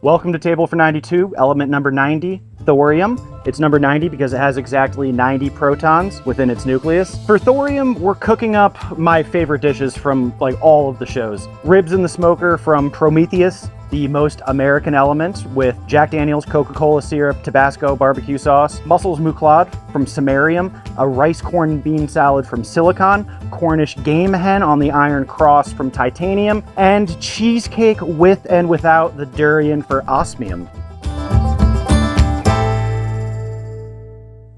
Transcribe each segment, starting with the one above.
Welcome to Table for 92, element number 90, thorium. It's number 90 because it has exactly 90 protons within its nucleus. For thorium, we're cooking up my favorite dishes from like all of the shows. Ribs in the smoker from Prometheus, the most American element with Jack Daniels, Coca-Cola syrup, Tabasco, barbecue sauce. Mussels mouflade from samarium, a rice corn bean salad from silicon, Cornish game hen on the Iron Cross from titanium, and cheesecake with and without the durian for osmium.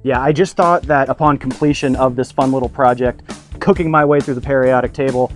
Yeah, I just thought that upon completion of this fun little project, cooking my way through the periodic table,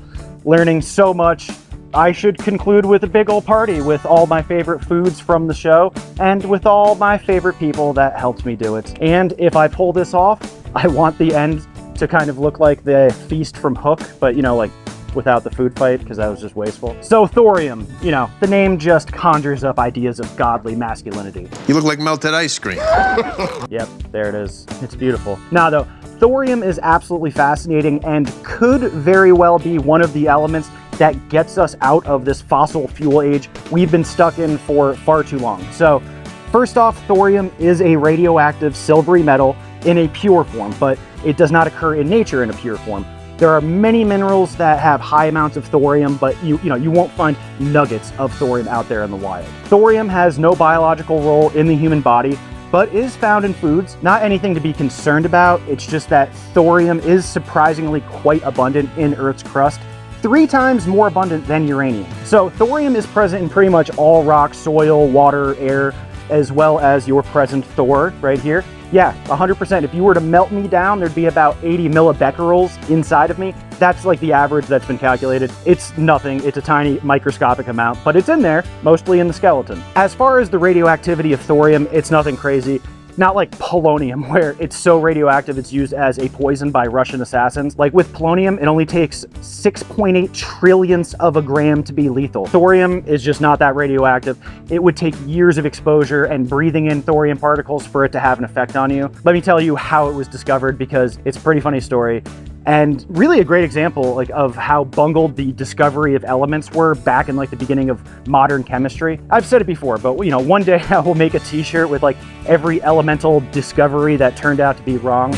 learning so much, I should conclude with a big old party with all my favorite foods from the show and with all my favorite people that helped me do it. And if I pull this off, I want the end to kind of look like the feast from Hook, but you know, like without the food fight, because that was just wasteful. So thorium, you know, the name just conjures up ideas of godly masculinity. You look like melted ice cream. Yep, there it is. It's beautiful. Now though, thorium is absolutely fascinating and could very well be one of the elements that gets us out of this fossil fuel age we've been stuck in for far too long. So first off, thorium is a radioactive silvery metal in a pure form, but it does not occur in nature in a pure form. There are many minerals that have high amounts of thorium, but you won't find nuggets of thorium out there in the wild. Thorium has no biological role in the human body, but is found in foods. Not anything to be concerned about. It's just that thorium is surprisingly quite abundant in Earth's crust, 3 times more abundant than uranium. So thorium is present in pretty much all rock, soil, water, air, as well as your present Thor right here. Yeah, 100%. If you were to melt me down, there'd be about 80 millibecquerels inside of me. That's like the average that's been calculated. It's nothing, it's a tiny microscopic amount, but it's in there, mostly in the skeleton. As far as the radioactivity of thorium, it's nothing crazy. Not like polonium, where it's so radioactive it's used as a poison by Russian assassins. Like with polonium, it only takes 6.8 trillionths of a gram to be lethal. Thorium is just not that radioactive. It would take years of exposure and breathing in thorium particles for it to have an effect on you. Let me tell you how it was discovered, because it's a pretty funny story. And really a great example like of how bungled the discovery of elements were back in like the beginning of modern chemistry. I've said it before, but you know, one day I will make a t-shirt with like every elemental discovery that turned out to be wrong.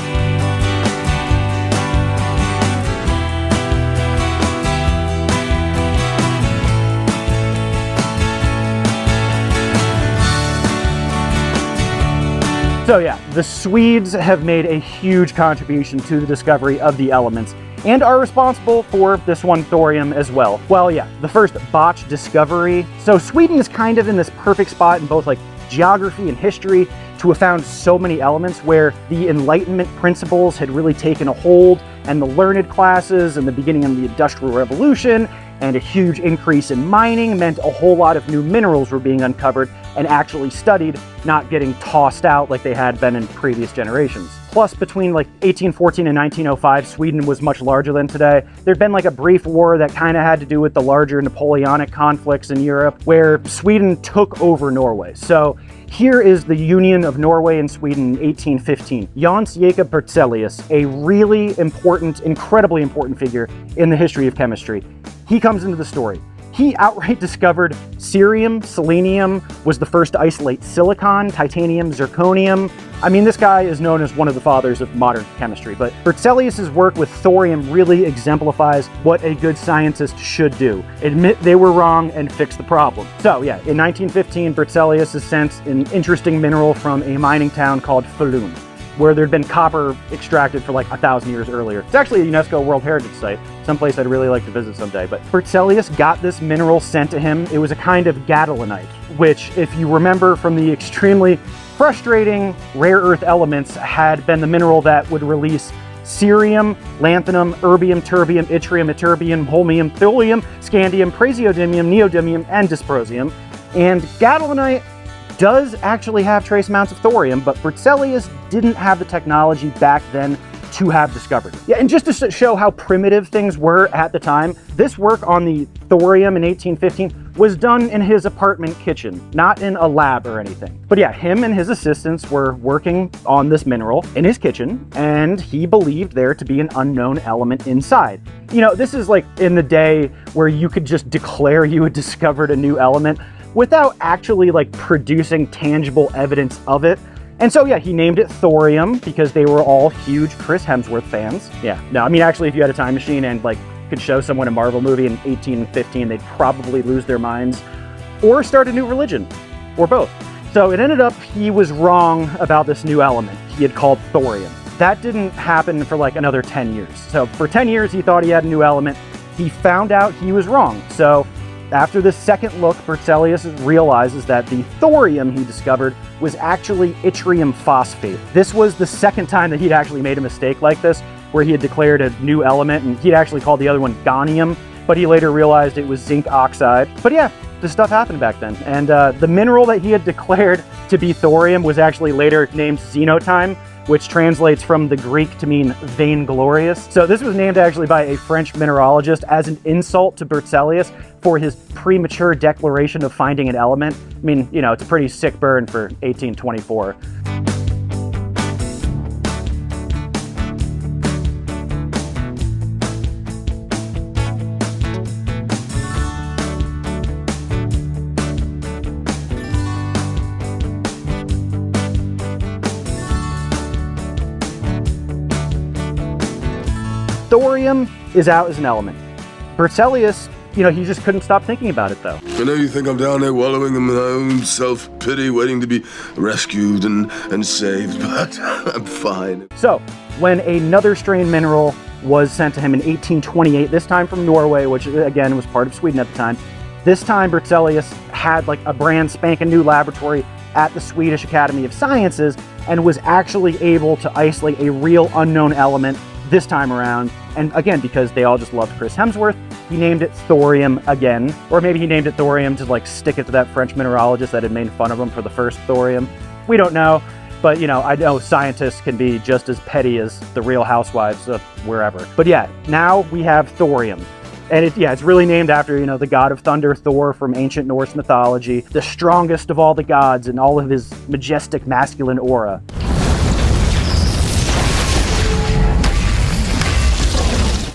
So yeah, the Swedes have made a huge contribution to the discovery of the elements and are responsible for this one, thorium, as well. Well, yeah, the first botched discovery. So Sweden is kind of in this perfect spot in both like geography and history to have found so many elements where the Enlightenment principles had really taken a hold, and the learned classes and the beginning of the Industrial Revolution and a huge increase in mining meant a whole lot of new minerals were being uncovered and actually studied, not getting tossed out like they had been in previous generations. Plus, between like 1814 and 1905, Sweden was much larger than today. There'd been like a brief war that kind of had to do with the larger Napoleonic conflicts in Europe, where Sweden took over Norway. So here is the Union of Norway and Sweden in 1815. Jens Jacob Berzelius, a really important, incredibly important figure in the history of chemistry. He comes into the story. He outright discovered cerium, selenium, was the first to isolate silicon, titanium, zirconium. I mean, this guy is known as one of the fathers of modern chemistry, but Berzelius' work with thorium really exemplifies what a good scientist should do. Admit they were wrong and fix the problem. So yeah, in 1915, Berzelius is sent an interesting mineral from a mining town called Falun, where there'd been copper extracted for like 1,000 years earlier. It's actually a UNESCO World Heritage Site, someplace I'd really like to visit someday. But Berzelius got this mineral sent to him. It was a kind of gadoliniite, which, if you remember from the extremely frustrating rare earth elements, had been the mineral that would release cerium, lanthanum, erbium, terbium, yttrium, ytterbium, holmium, thulium, scandium, praseodymium, neodymium, and dysprosium. And gadoliniite does actually have trace amounts of thorium, but Berzelius didn't have the technology back then to have discovered. Yeah, and just to show how primitive things were at the time, this work on the thorium in 1815 was done in his apartment kitchen, not in a lab or anything. But yeah, him and his assistants were working on this mineral in his kitchen, and he believed there to be an unknown element inside. You know, this is like in the day where you could just declare you had discovered a new element. without actually like producing tangible evidence of it. And so, yeah, he named it Thorium because they were all huge Chris Hemsworth fans. Yeah, no, I mean, actually, if you had a time machine and like could show someone a Marvel movie in 1815, they'd probably lose their minds or start a new religion, or both. So it ended up he was wrong about this new element he had called thorium. That didn't happen for like another 10 years. So for 10 years, he thought he had a new element. He found out he was wrong. So after this second look, Berzelius realizes that the thorium he discovered was actually yttrium phosphate. This was the second time that he'd actually made a mistake like this, where he had declared a new element, and he'd actually called the other one gonium, but he later realized it was zinc oxide. But yeah, this stuff happened back then. And the mineral that he had declared to be thorium was actually later named xenotime, which translates from the Greek to mean vainglorious. So this was named actually by a French mineralogist as an insult to Berzelius for his premature declaration of finding an element. I mean, you know, it's a pretty sick burn for 1824. Thorium is out as an element. Berzelius, you know, he just couldn't stop thinking about it, though. I know you think I'm down there wallowing in my own self-pity, waiting to be rescued and saved, but I'm fine. So, when another strange mineral was sent to him in 1828, this time from Norway, which again was part of Sweden at the time, this time Berzelius had like a brand spanking new laboratory at the Swedish Academy of Sciences and was actually able to isolate a real unknown element this time around. And again, because they all just loved Chris Hemsworth, he named it thorium again. Or maybe he named it thorium to like stick it to that French mineralogist that had made fun of him for the first thorium. We don't know, but you know, I know scientists can be just as petty as the Real Housewives of wherever. But yeah, now we have thorium. And it's really named after, you know, the god of thunder, Thor, from ancient Norse mythology, the strongest of all the gods in all of his majestic masculine aura.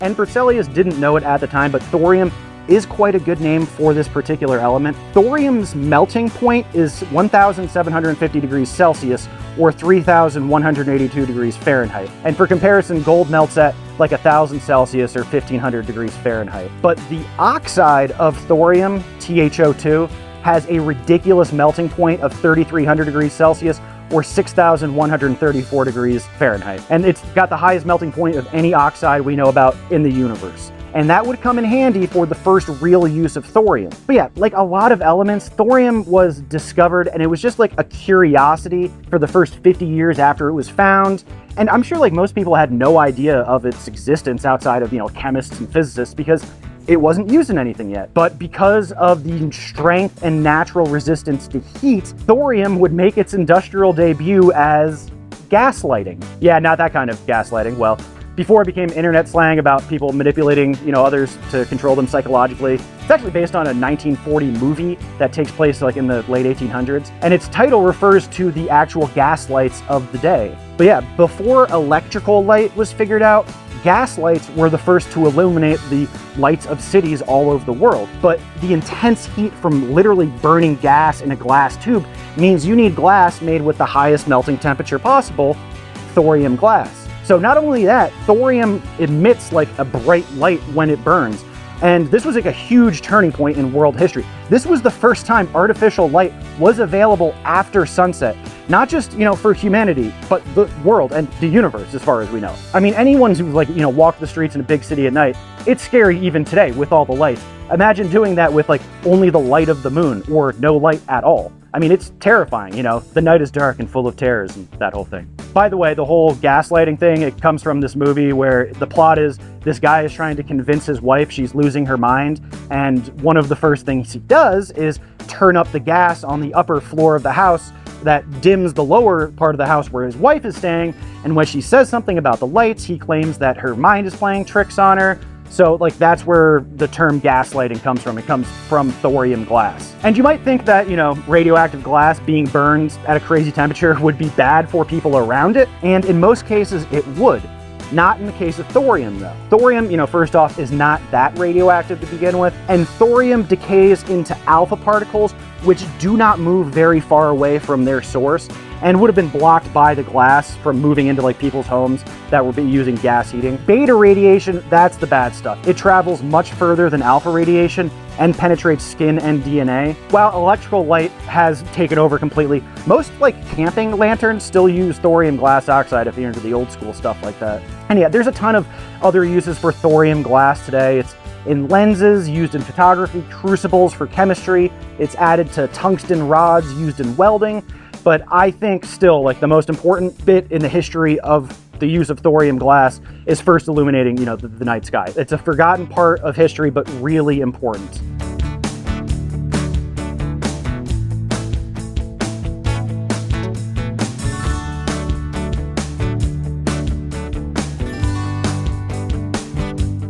And Berzelius didn't know it at the time, but thorium is quite a good name for this particular element. Thorium's melting point is 1,750 degrees Celsius or 3,182 degrees Fahrenheit. And for comparison, gold melts at like 1,000 Celsius or 1,500 degrees Fahrenheit. But the oxide of thorium, THO2, has a ridiculous melting point of 3,300 degrees Celsius or 6,134 degrees Fahrenheit. And it's got the highest melting point of any oxide we know about in the universe. And that would come in handy for the first real use of thorium. But yeah, like a lot of elements, thorium was discovered and it was just like a curiosity for the first 50 years after it was found. And I'm sure like most people had no idea of its existence outside of, you know, chemists and physicists because it wasn't used in anything yet. But because of the strength and natural resistance to heat, thorium would make its industrial debut as gaslighting. Yeah, not that kind of gaslighting. Well, before it became internet slang about people manipulating, you know, others to control them psychologically. It's actually based on a 1940 movie that takes place like in the late 1800s. And its title refers to the actual gas lights of the day. But yeah, before electrical light was figured out, gas lights were the first to illuminate the lights of cities all over the world. But the intense heat from literally burning gas in a glass tube means you need glass made with the highest melting temperature possible, thorium glass. So not only that, thorium emits like a bright light when it burns. And this was like a huge turning point in world history. This was the first time artificial light was available after sunset. Not just, you know, for humanity, but the world and the universe as far as we know. I mean, anyone who's like, you know, walked the streets in a big city at night, it's scary even today with all the lights. Imagine doing that with like only the light of the moon or no light at all. I mean, it's terrifying, you know, the night is dark and full of terrors and that whole thing. By the way, the whole gaslighting thing, it comes from this movie where the plot is this guy is trying to convince his wife she's losing her mind. And one of the first things he does is turn up the gas on the upper floor of the house that dims the lower part of the house where his wife is staying. And when she says something about the lights, he claims that her mind is playing tricks on her. So like that's where the term gaslighting comes from. It comes from thorium glass. And you might think that, you know, radioactive glass being burned at a crazy temperature would be bad for people around it. And in most cases it would. Not in the case of thorium, though. Thorium, first off, is not that radioactive to begin with, and thorium decays into alpha particles, which do not move very far away from their source, and would have been blocked by the glass from moving into like people's homes that were using gas heating. Beta radiation, that's the bad stuff. It travels much further than alpha radiation and penetrates skin and DNA. While electrical light has taken over completely, most like camping lanterns still use thorium glass oxide if you're into the old school stuff like that. And yeah, there's a ton of other uses for thorium glass today. It's in lenses, used in photography, crucibles for chemistry. It's added to tungsten rods used in welding. But I think still, like, the most important bit in the history of the use of thorium glass is first illuminating, the night sky. It's a forgotten part of history, but really important.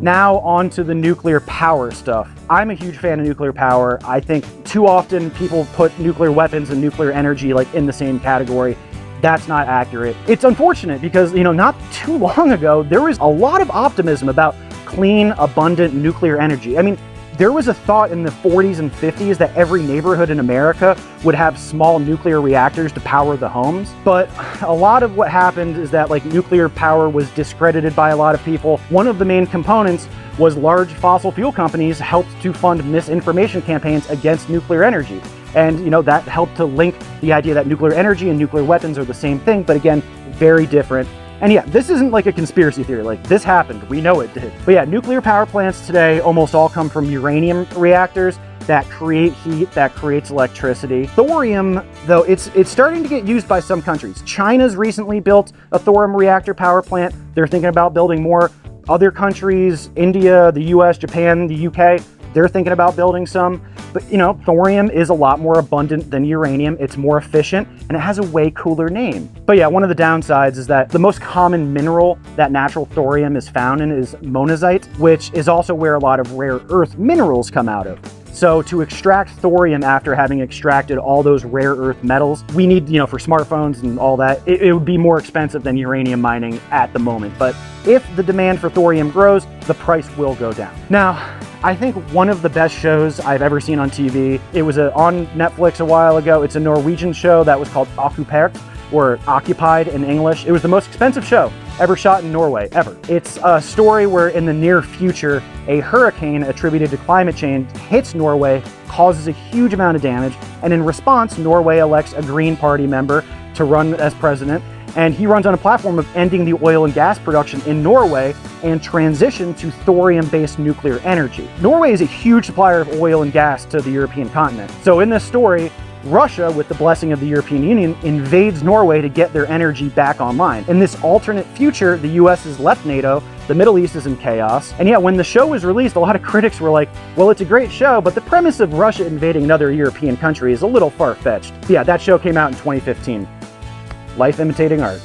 Now on to the nuclear power stuff. I'm a huge fan of nuclear power. I think too often people put nuclear weapons and nuclear energy like in the same category. That's not accurate. It's unfortunate because, not too long ago, there was a lot of optimism about clean, abundant nuclear energy. I mean, there was a thought in the 40s and 50s that every neighborhood in America would have small nuclear reactors to power the homes. But a lot of what happened is that nuclear power was discredited by a lot of people. One of the main components was large fossil fuel companies helped to fund misinformation campaigns against nuclear energy. And that helped to link the idea that nuclear energy and nuclear weapons are the same thing, but again, very different. And yeah, this isn't like a conspiracy theory, this happened, we know it did. But yeah, nuclear power plants today almost all come from uranium reactors that create heat, that creates electricity. Thorium, though, it's starting to get used by some countries. China's recently built a thorium reactor power plant. They're thinking about building more. Other countries, India, the US, Japan, the UK, they're thinking about building some. But thorium is a lot more abundant than uranium. It's more efficient and it has a way cooler name. But yeah, one of the downsides is that the most common mineral that natural thorium is found in is monazite, which is also where a lot of rare earth minerals come out of. So to extract thorium after having extracted all those rare earth metals, we need, for smartphones and all that, it would be more expensive than uranium mining at the moment. But if the demand for thorium grows, the price will go down. Now, I think one of the best shows I've ever seen on TV, it was on Netflix a while ago. It's a Norwegian show that was called Okkupert, or Occupied in English. It was the most expensive show ever shot in Norway, ever. It's a story where in the near future, a hurricane attributed to climate change hits Norway, causes a huge amount of damage, and in response, Norway elects a Green Party member to run as president, and he runs on a platform of ending the oil and gas production in Norway and transition to thorium-based nuclear energy. Norway is a huge supplier of oil and gas to the European continent. So in this story, Russia, with the blessing of the European Union, invades Norway to get their energy back online. In this alternate future, the US has left NATO, the Middle East is in chaos, and yeah, when the show was released, a lot of critics were like, well, it's a great show, but the premise of Russia invading another European country is a little far-fetched. Yeah, that show came out in 2015. Life imitating art.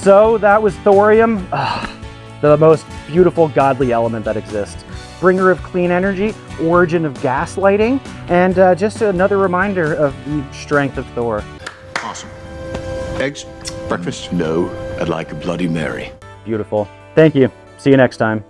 So that was thorium, the most beautiful godly element that exists. Bringer of clean energy, origin of gaslighting, and just another reminder of the strength of Thor. Awesome. Eggs? Breakfast? No, I'd like a Bloody Mary. Beautiful. Thank you. See you next time.